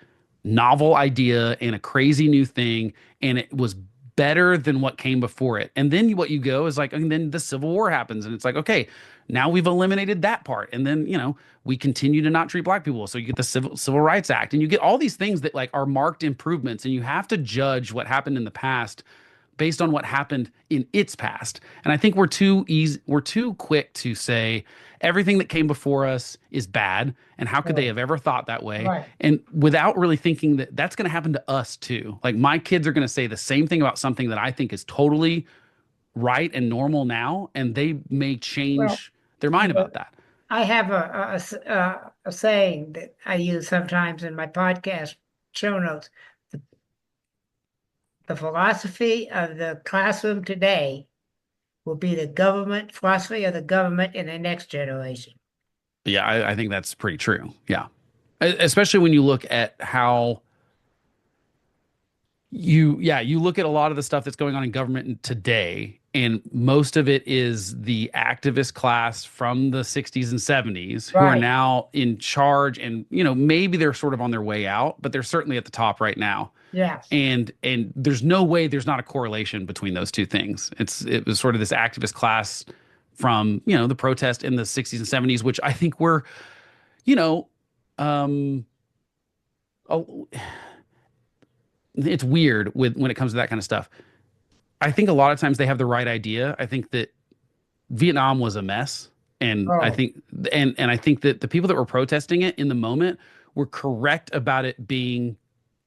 novel idea and a crazy new thing, and it was better than what came before it. And then what you go is like, and then the Civil War happens, and it's like, okay, now we've eliminated that part, and then we continue to not treat black people, so you get the Civil Rights Act, and you get all these things that like are marked improvements, and you have to judge what happened in the past based on what happened in its past. And I think we're too quick to say everything that came before us is bad, and how could they Oh, have ever thought that way? right. And without really thinking that that's going to happen to us too. Like my kids are going to say the same thing about something that I think is totally right and normal now, and they may Well, change their mind about but that. I have a saying that I use sometimes in my podcast show notes. the philosophy of the classroom today will be the government philosophy of the government in the next generation. Yeah, I think that's pretty true. Yeah. Especially when you look at how you look at a lot of the stuff that's going on in government today, and most of it is the activist class from the 60s and 70s who are Right. now in charge, and maybe they're sort of on their way out, but they're certainly at the top right now. Yes. And there's no way there's not a correlation between those two things. It was sort of this activist class from, the protest in the 60s and 70s, which I think were, you know, um, oh, it's weird with when it comes to that kind of stuff. I think a lot of times they have the right idea. I think that Vietnam was a mess, and I Oh, think and I think that the people that were protesting it in the moment were correct about it being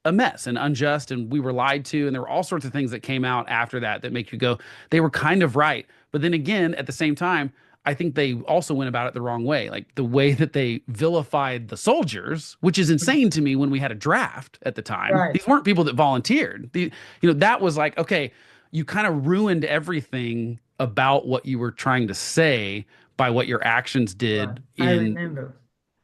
a mess and unjust, and we were lied to, and there were all sorts of things that came out after that that make you go, they were kind of right. But then again, at the same time, I think they also went about it the wrong way. Like the way that they vilified the soldiers, which is insane to me when we had a draft at the time. right. These weren't people that volunteered. That was like, okay, you kind of ruined everything about what you were trying to say by what your actions Right. did I in. remember.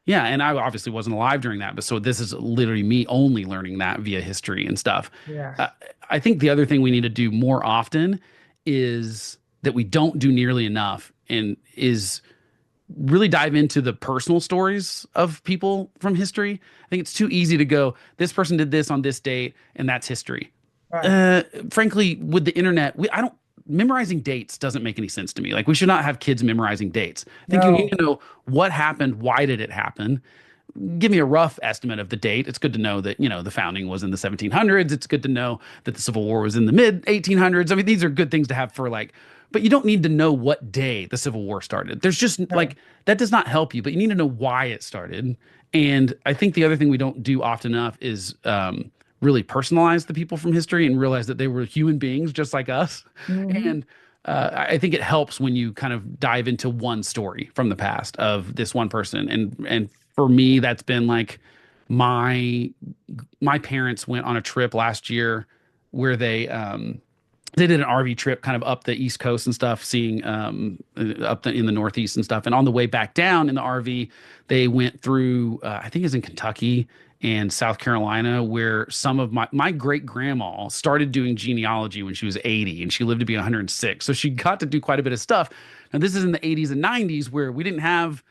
Yeah, and I obviously wasn't alive during that, but so this is literally me only learning that via history and stuff. Uh, Yes. I think the other thing we need to do more often is that we don't do nearly enough, and is really dive into the personal stories of people from history. I think it's too easy to go, this person did this on this date, and that's history. Right. Frankly, with the internet, I don't memorizing dates doesn't make any sense to me. Like we should not have kids memorizing dates. I think you need No. to know what happened, why did it happen? Give me a rough estimate of the date. It's good to know that, the founding was in the 1700s. It's good to know that the Civil War was in the mid 1800s. I mean, these are good things to have for like, but you don't need to know what day the Civil War started. There's just No. like, that does not help you, but you need to know why it started. And I think the other thing we don't do often enough is really personalize the people from history and realize that they were human beings just like us. Hmm. And I think it helps when you kind of dive into one story from the past of this one person. And for me, that's been like my my parents went on a trip last year where they did an RV trip kind of up the East Coast and stuff, seeing in the Northeast and stuff. And on the way back down in the RV, they went through, I think it's in Kentucky and South Carolina, where some of my great grandma started doing genealogy when she was 80 and she lived to be 106. So she got to do quite a bit of stuff. Now, this is in the 80s and 90s where we didn't have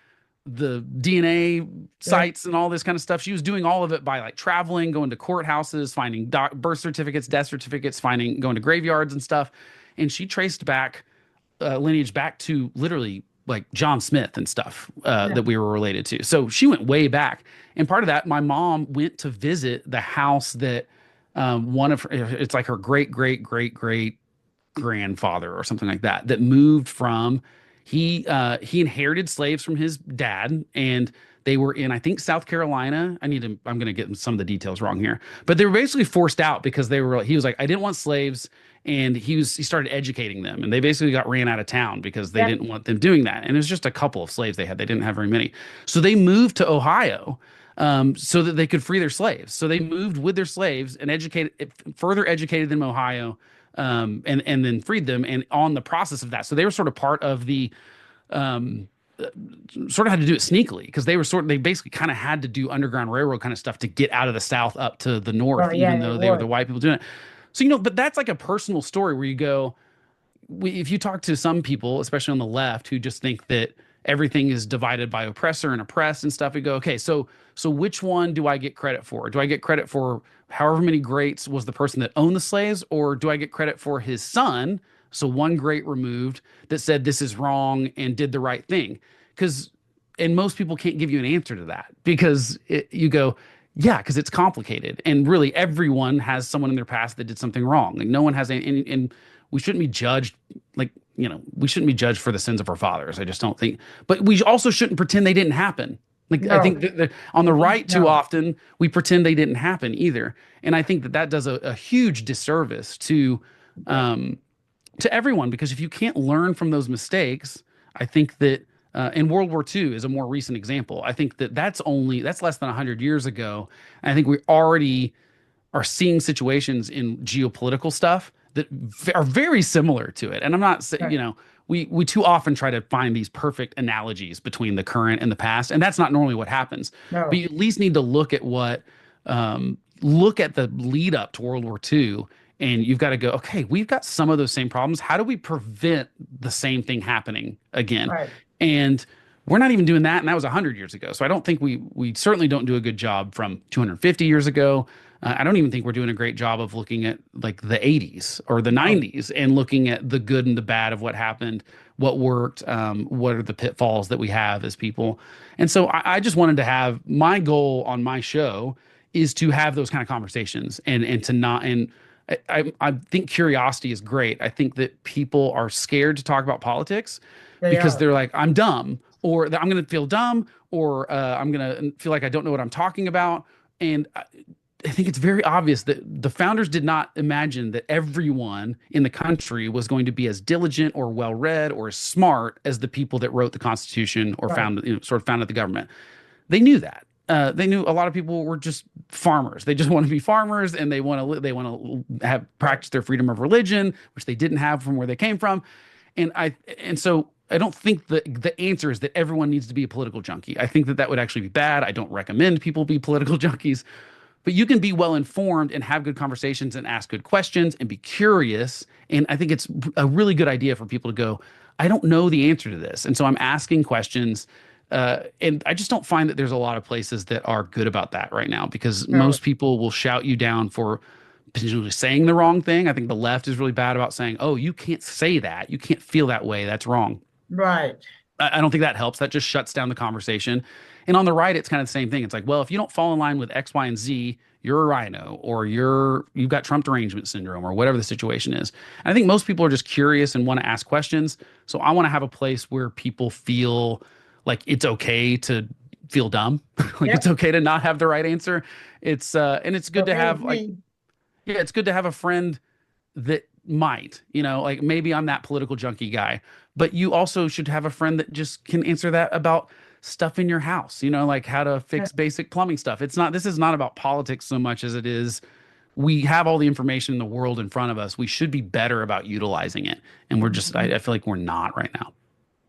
the DNA Yeah. sites and all this kind of stuff. She was doing all of it by like traveling, going to courthouses, finding birth certificates, death certificates, going to graveyards and stuff. And she traced back lineage back to literally like John Smith and stuff Yeah. that we were related to. So she went way back. And part of that, my mom went to visit the house that one of her, it's like her great, great, great, great grandfather or something like that, that moved from he inherited slaves from his dad, and they were in, I think, South Carolina. I'm gonna get some of the details wrong here, but they were basically forced out because he was like, I didn't want slaves, and he started educating them, and they basically got ran out of town because they Yeah. didn't want them doing that. And it was just a couple of slaves they had. They didn't have very many. So they moved to Ohio so that they could free their slaves. So they moved with their slaves and further educated them in Ohio, and then freed them. And on the process of that, so they were sort of part of the um, sort of had to do it sneakily because they basically kind of had to do Underground Railroad kind of stuff to get out of the South up to the North, Well, yeah, even they though they were the would. white people doing it. So, but that's like a personal story where you go, if you talk to some people, especially on the left, who just think that everything is divided by oppressor and oppressed and stuff, we go, okay, so which one do I get credit for? Do I get credit for however many greats was the person that owned the slaves, or do I get credit for his son? So one great removed that said this is wrong and did the right thing. Because and most people can't give you an answer to that because you go, yeah, because it's complicated. And really, everyone has someone in their past that did something wrong. Like no one has any, and we shouldn't be judged like, we shouldn't be judged for the sins of our fathers. I just don't think, but we also shouldn't pretend they didn't happen. Like I think No. that on the right, too No. often we pretend they didn't happen either. And I think that does a huge disservice Yeah. um, to everyone, because if you can't learn from those mistakes, I think that in World War II is a more recent example. I think that that's less than 100 years ago. And I think we already are seeing situations in geopolitical stuff that are very similar to it. And I'm not saying, Right. we too often try to find these perfect analogies between the current and the past, and that's not normally what happens. But No. you at least need to look at the lead up to World War II, and you've got to go, okay, we've got some of those same problems. How do we prevent the same thing happening again? Right. And we're not even doing that, and that was 100 years ago. So I don't think we certainly don't do a good job from 250 years ago. I don't even think we're doing a great job of looking at like the 80s or the No. 90s and looking at the good and the bad of what happened, what worked, what are the pitfalls that we have as people. And so I just wanted to have my goal on my show is to have those kind of conversations and to not and I think curiosity is great. I think that people are scared to talk about politics They because are. they're like, I'm dumb, or that I'm going to feel dumb, or I'm going to feel like I don't know what I'm talking about. And I think it's very obvious that the founders did not imagine that everyone in the country was going to be as diligent or well read or as smart as the people that wrote the Constitution or Right. sort of founded the government. They knew that. They knew a lot of people were just farmers. They just want to be farmers, and they want to have Right. practice their freedom of religion, which they didn't have from where they came from. And so I don't think the answer is that everyone needs to be a political junkie. I think that that would actually be bad. I don't recommend people be political junkies, but you can be well informed and have good conversations and ask good questions and be curious. And I think it's a really good idea for people to go, I don't know the answer to this. And so I'm asking questions. And I just don't find that there's a lot of places that are good about that right now because No. most people will shout you down for potentially saying the wrong thing. I think the left is really bad about saying, oh, you can't say that. You can't feel that way. That's wrong. Right. I don't think that helps. That just shuts down the conversation. And on the right, it's kind of the same thing. It's like, well, if you don't fall in line with X, Y, and Z, you're a rhino, or you've got Trump derangement syndrome, or whatever the situation is. And I think most people are just curious and want to ask questions. So I want to have a place where people feel like it's okay to feel dumb, like it's Yep. okay to not have the right answer. It's and it's good to Okay with have like me. yeah, it's good to have a friend that might, like maybe I'm that political junkie guy, but you also should have a friend that just can answer that about stuff in your house, like how to Yeah. fix basic plumbing stuff. This is not about politics so much as it is we have all the information in the world in front of us. We should be better about utilizing it. And I Mhm. feel like we're not right now.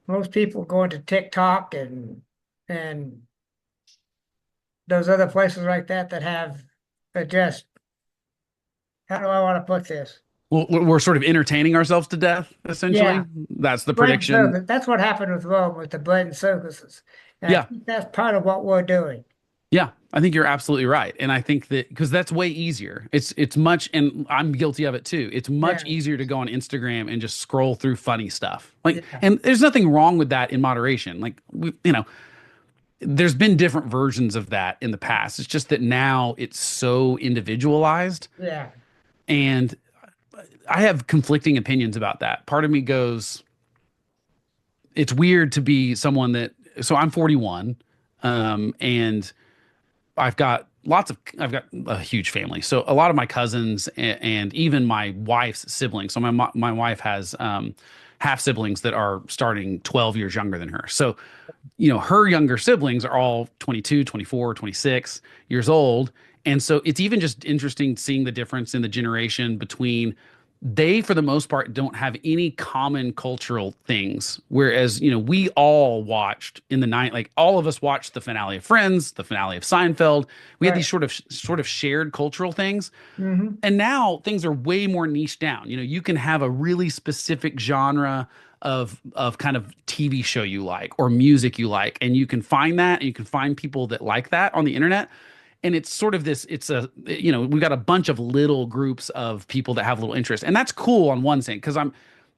Most people go into TikTok and those other places like that that have just how do I want to put this? Well, we're sort of entertaining ourselves to death, Yeah. essentially. That's the Button prediction. circus. That's what happened with Rome with the button circuses. And I Yeah. think that's part of what we're doing. Yeah, I think you're absolutely right. And I think that because that's way easier. It's much, and I'm guilty of it too. It's much Yeah. easier to go on Instagram and just scroll through funny stuff. Like, Yeah. and there's nothing wrong with that in moderation. Like, there's been different versions of that in the past. It's just that now it's so individualized. Yeah. And I have conflicting opinions about that. Part of me goes, it's weird to be someone so I'm 41, and I've got a huge family. So a lot of my cousins and even my wife's siblings. So my wife has half siblings that are starting 12 years younger than her. So, her younger siblings are all 22, 24, 26 years old. And so it's even just interesting seeing the difference in the generation between they, for the most part, don't have any common cultural things. Whereas, we all watched in the night, like all of us watched the finale of Friends, the finale of Seinfeld. We had Right. these sort of shared cultural things. Hmm. And now things are way more niche down. You can have a really specific genre of kind of TV show you like or music you like, and you can find that, and you can find people that like that on the internet. And it's sort of this, we've got a bunch of little groups of people that have little interest. And that's cool on one thing, because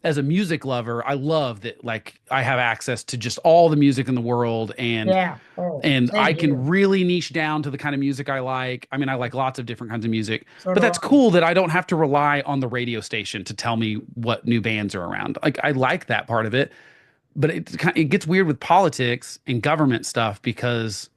as a music lover, I love that like I have access to just all the music in the world and Yeah. Oh, and same I here. can really niche down to the kind of music I like. I mean, I like lots of different kinds of music, So but do that's I. cool that I don't have to rely on the radio station to tell me what new bands are around. Like I like that part of it, but it gets weird with politics and government stuff because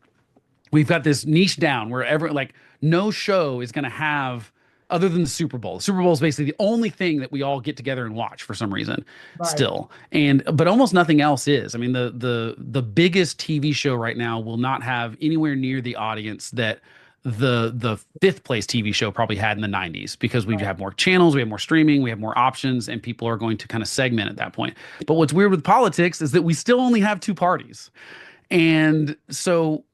we've got this niche down where like no show is going to have other than the Super Bowl. The Super Bowl is basically the only thing that we all get together and watch for some reason Right. still. But almost nothing else is. I mean, the biggest TV show right now will not have anywhere near the audience that the fifth place TV show probably had in the 90s because we Right. have more channels, we have more streaming, we have more options, and people are going to kind of segment at that point. But what's weird with politics is that we still only have two parties. And so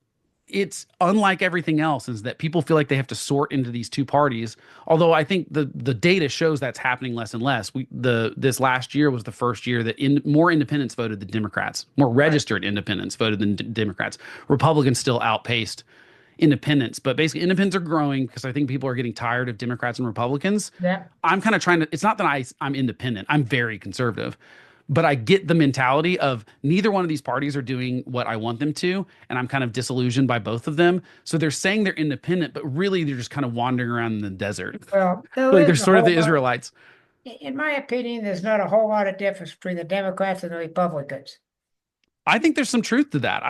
it's unlike everything else is that people feel like they have to sort into these two parties. Although I think the data shows that's happening less and less. This last year was the first year that more independents voted than Democrats, more Right. registered independents voted than Democrats. Republicans still outpaced independents, but basically independents are growing because I think people are getting tired of Democrats and Republicans. Yeah. I'm kind of trying to, it's not that I'm independent. I'm very conservative, but I get the mentality of neither one of these parties are doing what I want them to, and I'm kind of disillusioned by both of them. So they're saying they're independent, but really they're just kind of wandering around in the desert. Well, there Like they're isn't a sort of whole the lot. Israelites. In my opinion, there's not a whole lot of difference between the Democrats and the Republicans. I think there's some truth to that.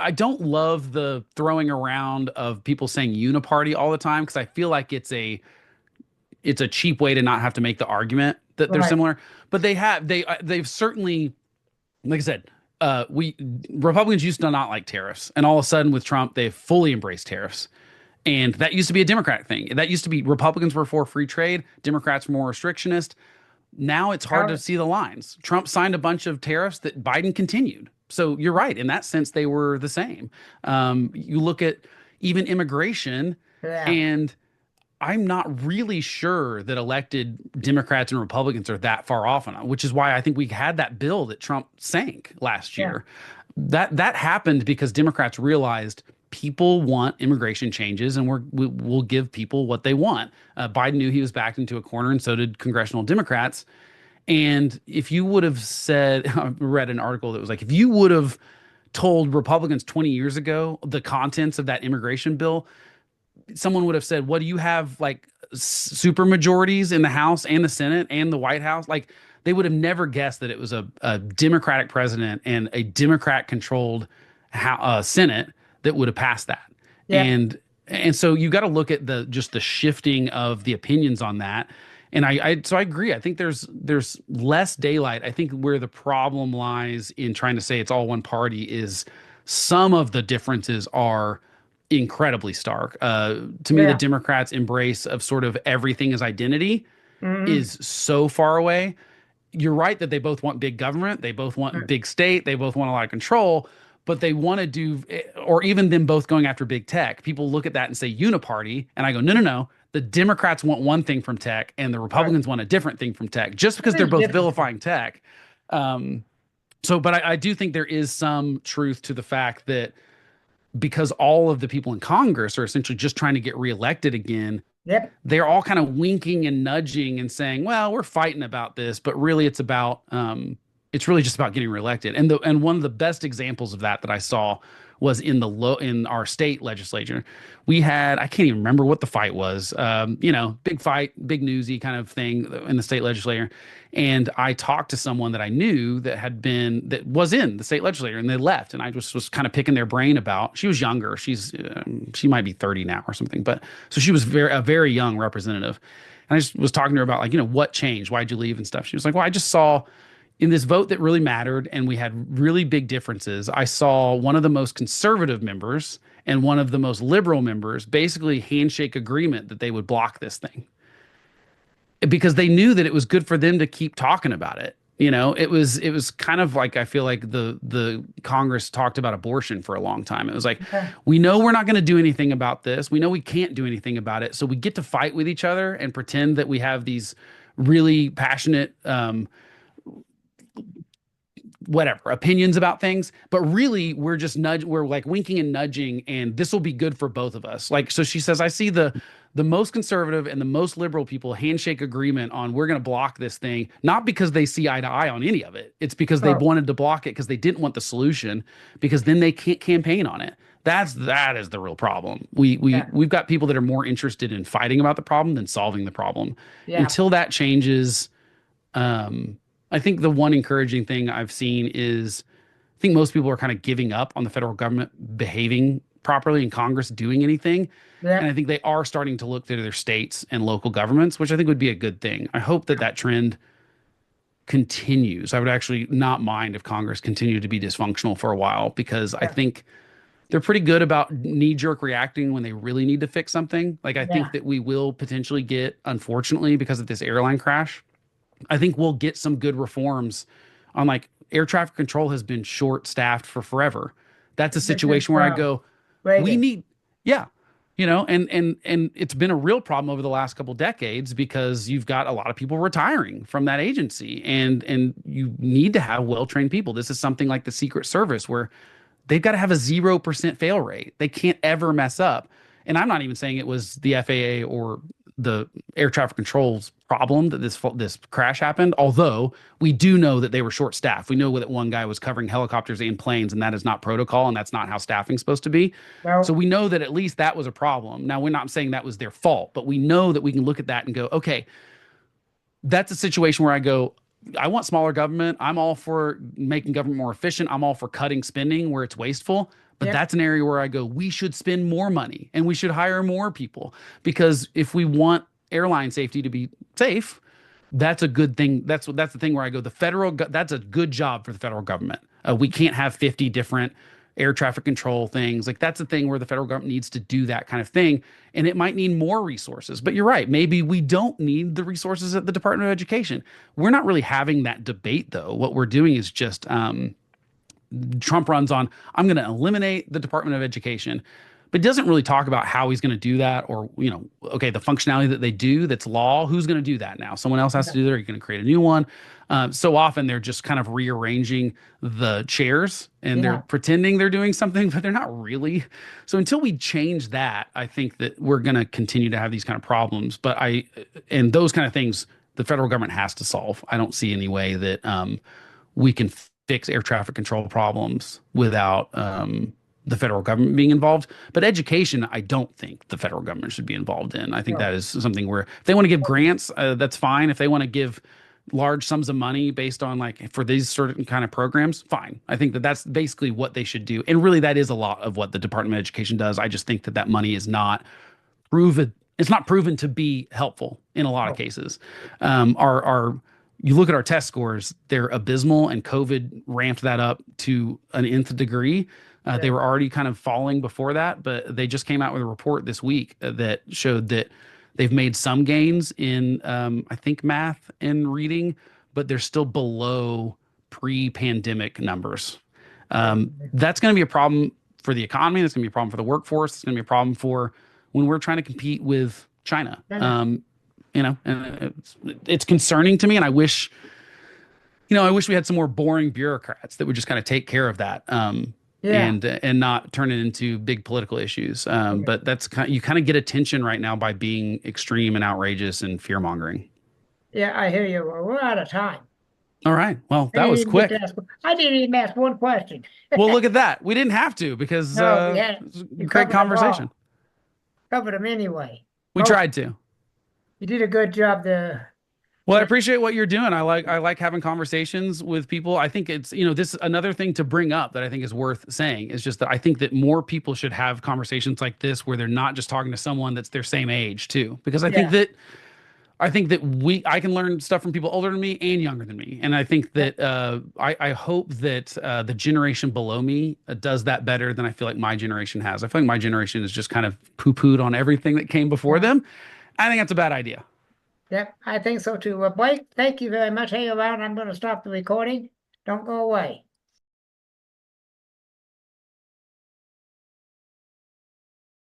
I don't love the throwing around of people saying uniparty all the time because I feel like it's a cheap way to not have to make the argument that they're Right. similar. But they've certainly, like I said, we Republicans used to not like tariffs, and all of a sudden with Trump, they've fully embraced tariffs. And that used to be a Democratic thing. That used to be Republicans were for free trade, Democrats were more restrictionist. Now it's hard to Now, see the lines. Trump signed a bunch of tariffs that Biden continued. So you're right. In that sense, they were the same. You look at even immigration, yeah. and I'm not really sure that elected Democrats and Republicans are that far off on it, which is why I think we had that bill that Trump sank last Yeah. year. That happened because Democrats realized people want immigration changes, and we'll give people what they want. Biden knew he was backed into a corner, and so did congressional Democrats. And if you would have said, I read an article that was like, if you would have told Republicans 20 years ago the contents of that immigration bill, someone would have said, "What do you have like super majorities in the House and the Senate and the White House?" Like they would have never guessed that it was a Democratic president and a Democrat controlled Senate that would have passed that. Yeah. And so you got to look at the just the shifting of the opinions on that. And I agree. I think there's less daylight. I think where the problem lies in trying to say it's all one party is some of the differences are incredibly stark. To me, the Yeah. Democrats' embrace of sort of everything as identity Hmm. is so far away. You're right that they both want big government, they both want big state, they both want a lot of control, but they want to do, or even them both going after big tech. People look at that and say uniparty, and I go, no, no, no. The Democrats want one thing from tech, and the Right. Republicans want a different thing from tech, just because they're There's both differences. vilifying tech. Um, but I do think there is some truth to the fact that because all of the people in Congress are essentially just trying to get reelected again, Yep. they're all kind of winking and nudging and saying, "Well, we're fighting about this," but really, it's really just about getting reelected. And one of the best examples of that I saw was in our state legislature. We had I can't even remember what the fight was. Big fight, big newsy kind of thing in the state legislature. And I talked to someone that I knew that was in the state legislature, and they left. And I just was kind of picking their brain about. She was younger. She might be 30 now or something, but so she was a very young representative. And I just was talking to her about like, what changed? Why'd you leave and stuff? She was like, well, I just saw in this vote that really mattered and we had really big differences. I saw one of the most conservative members and one of the most liberal members basically handshake agreement that they would block this thing because they knew that it was good for them to keep talking about it. It was kind of like I feel like the Congress talked about abortion for a long time. It was like Yeah. we know we're not going to do anything about this. We know we can't do anything about it. So we get to fight with each other and pretend that we have these really passionate whatever opinions about things, but really we're like winking and nudging, and this will be good for both of us. Like, so she says, I see the most conservative and the most liberal people handshake agreement on we're going to block this thing, not because they see eye to eye on any of it. It's because they Oh, wanted to block it because they didn't want the solution, because then they can't campaign on it. That is the real problem. yeah. We've got people that are more interested in fighting about the problem than solving the problem. Yeah. Until that changes, um, I think the one encouraging thing I've seen is I think most people are kind of giving up on the federal government behaving properly and Congress doing anything. And Yeah. I think they are starting to look to their states and local governments, which I think would be a good thing. I hope that trend continues. I would actually not mind if Congress continued to be dysfunctional for a while because I Yeah. think they're pretty good about knee-jerk reacting when they really need to fix something. Like I think Yeah, that we will potentially get, unfortunately, because of this airline crash, I think we'll get some good reforms on like air traffic control has been short staffed for forever. That's a since situation where I go, we Reagan. need, yeah, and it's been a real problem over the last couple decades because you've got a lot of people retiring from that agency and you need to have well-trained people. This is something like the Secret Service where they've got to have a 0% fail rate. They can't ever mess up. And I'm not even saying it was the FAA or the air traffic control's problem that this crash happened. Although we do know that they were short staffed. We know that one guy was covering helicopters and planes, and that is not protocol, and that's not how staffing's supposed to be. So Well, we know that at least that was a problem. Now we're not saying that was their fault, but we know that we can look at that and go, okay, that's a situation where I go, I want smaller government. I'm all for making government more efficient. I'm all for cutting spending where it's wasteful. But yep, that's an area where I go, we should spend more money and we should hire more people because if we want airline safety to be safe, that's a good thing. That's the thing where I go, that's a good job for the federal government. We can't have 50 different air traffic control things. Like that's a thing where the federal government needs to do that kind of thing. And it might need more resources. But you're right. Maybe we don't need the resources at the Department of Education. We're not really having that debate, though. What we're doing is just Trump runs on, I'm going to eliminate the Department of Education, but doesn't really talk about how he's going to do that or, okay, the functionality that they do that's law, who's going to do that now? Someone else has to yeah, do that. Or you're going to create a new one. So often they're just kind of rearranging the chairs and they're yeah, pretending they're doing something, but they're not really. So until we change that, I think that we're going to continue to have these kind of problems. And those kind of things, the federal government has to solve. I don't see any way that we can fix air traffic control problems without the federal government being involved. But education, I don't think the federal government should be involved in. I think no. that is something where if they want to give grants, that's fine. If they want to give large sums of money based on like for these certain kind of programs, fine. I think that that's basically what they should do. And really, that is a lot of what the Department of Education does. I just think that that money is not proven. It's not proven to be helpful in a lot of Oh, cases. Our you look at our test scores, they're abysmal, and COVID ramped that up to an nth degree. They yeah, were already kind of falling before that, but they just came out with a report this week that showed that they've made some gains in, I think, math and reading, but they're still below pre-pandemic numbers. That's going to be a problem for the economy. That's going to be a problem for the workforce. It's going to be a problem for when we're trying to compete with China. yeah, And it's concerning to me, and I wish we had some more boring bureaucrats that would just kind of take care of that, yeah, and not turn it into big political issues. yeah, But you kind of get attention right now by being extreme and outrageous and fear mongering. yeah, I hear you. Well, we're out of time. All right, well, I that didn't was even get to quick. ask. I didn't even ask one question. Well, look at that. We didn't have to because No, it was a you great covered them conversation. all. Covered them anyway. We Most, tried to. you did a good job there. Well, I appreciate what you're doing. I like having conversations with people. I think it's, this another thing to bring up that I think is worth saying is just that I think that more people should have conversations like this where they're not just talking to someone that's their same age too. Because Yeah, I think that I can learn stuff from people older than me and younger than me. And I think yeah, that I hope that the generation below me does that better than I feel like my generation has. I feel like my generation is just kind of poo-pooed on everything that came before yeah, them. I think that's a bad idea. yeah, I think so too. Well, Blake, thank you very much. Hang around. I'm going to stop the recording. Don't go away.